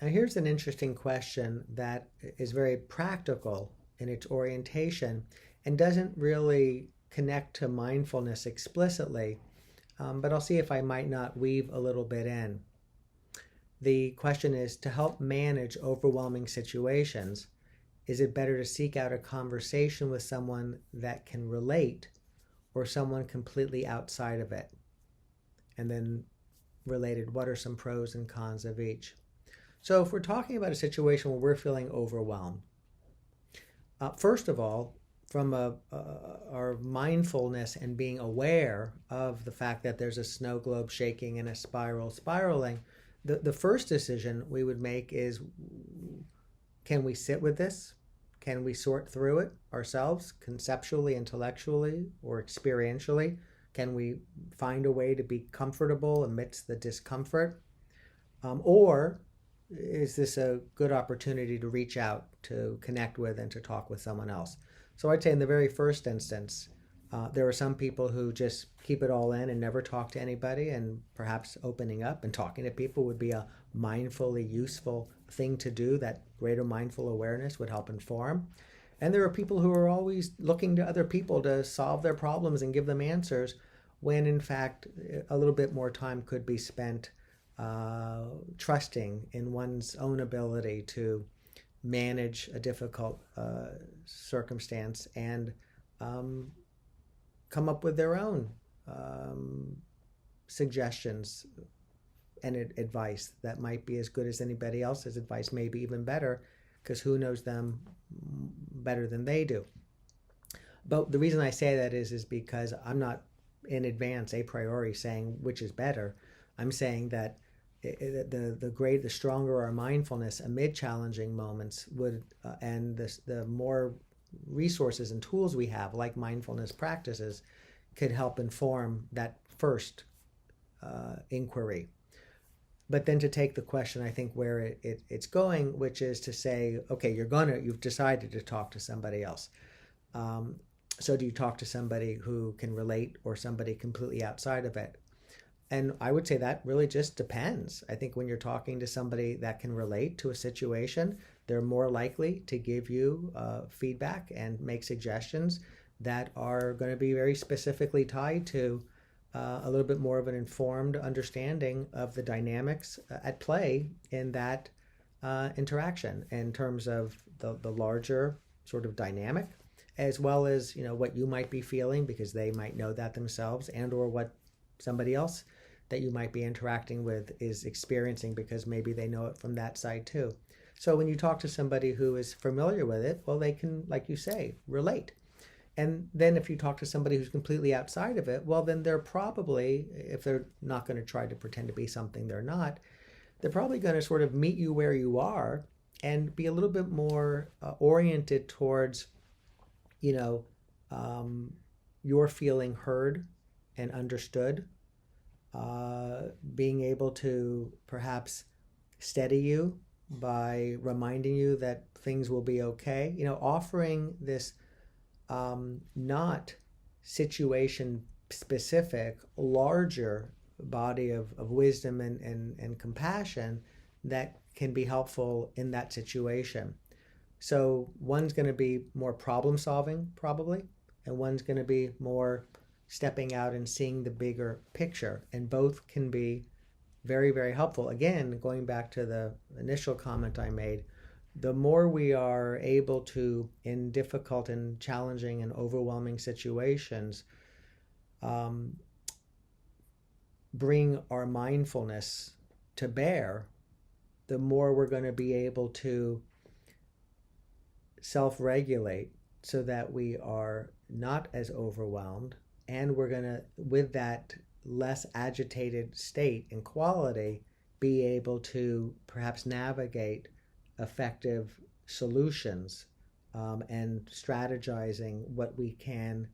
Now, here's an interesting question that is very practical in its orientation and doesn't really connect to mindfulness explicitly, but I'll see if I might not weave a little bit in. The question is, to help manage overwhelming situations, is it better to seek out a conversation with someone that can relate or someone completely outside of it? And then related, what are some pros and cons of each? So if we're talking about a situation where we're feeling overwhelmed, first of all, from our mindfulness and being aware of the fact that there's a snow globe shaking and a spiral spiraling, the first decision we would make is, can we sit with this? Can we sort through it ourselves, conceptually, intellectually, or experientially? Can we find a way to be comfortable amidst the discomfort? Or is this a good opportunity to reach out, to connect with, and to talk with someone else? So I'd say in the very first instance, there are some people who just keep it all in and never talk to anybody, and perhaps opening up and talking to people would be a mindfully useful thing to do. That greater mindful awareness would help inform. And there are people who are always looking to other people to solve their problems and give them answers, when in fact a little bit more time could be spent trusting in one's own ability to manage a difficult circumstance and come up with their own suggestions and advice that might be as good as anybody else's advice, maybe even better, because who knows them better than they do. But the reason I say that is because I'm not in advance a priori saying which is better. I'm saying that the stronger our mindfulness amid challenging moments would, and the more resources and tools we have, like mindfulness practices, could help inform that first inquiry. But then to take the question, I think, where it's going, which is to say, okay, you've decided to talk to somebody else. So do you talk to somebody who can relate or somebody completely outside of it? And I would say that really just depends. I think when you're talking to somebody that can relate to a situation, they're more likely to give you feedback and make suggestions that are going to be very specifically tied to a little bit more of an informed understanding of the dynamics at play in that interaction, in terms of the larger sort of dynamic, as well as what you might be feeling, because they might know that themselves, and or what somebody else that you might be interacting with is experiencing, because maybe they know it from that side too. So when you talk to somebody who is familiar with it, well, they can, like you say, relate. And then if you talk to somebody who's completely outside of it, well, then they're probably, if they're not going to try to pretend to be something they're not, they're probably going to sort of meet you where you are and be a little bit more oriented towards, you're feeling heard and understood, being able to perhaps steady you by reminding you that things will be okay, offering this not situation specific, larger body of wisdom and compassion that can be helpful in that situation. So one's going to be more problem solving, probably, and one's going to be more stepping out and seeing the bigger picture. And both can be very, very helpful. Again, going back to the initial comment I made, the more we are able to, in difficult and challenging and overwhelming situations, bring our mindfulness to bear, the more we're going to be able to self-regulate so that we are not as overwhelmed, and we're going to, with that less agitated state and quality, be able to perhaps navigate effective solutions and strategizing what we can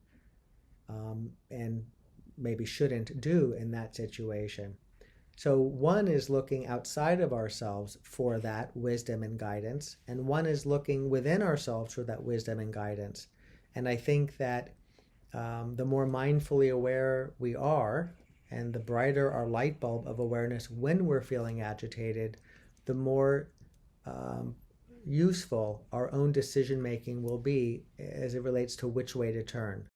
and maybe shouldn't do in that situation. So one is looking outside of ourselves for that wisdom and guidance, and one is looking within ourselves for that wisdom and guidance. And I think that the more mindfully aware we are, and the brighter our light bulb of awareness when we're feeling agitated, the more useful our own decision making will be as it relates to which way to turn.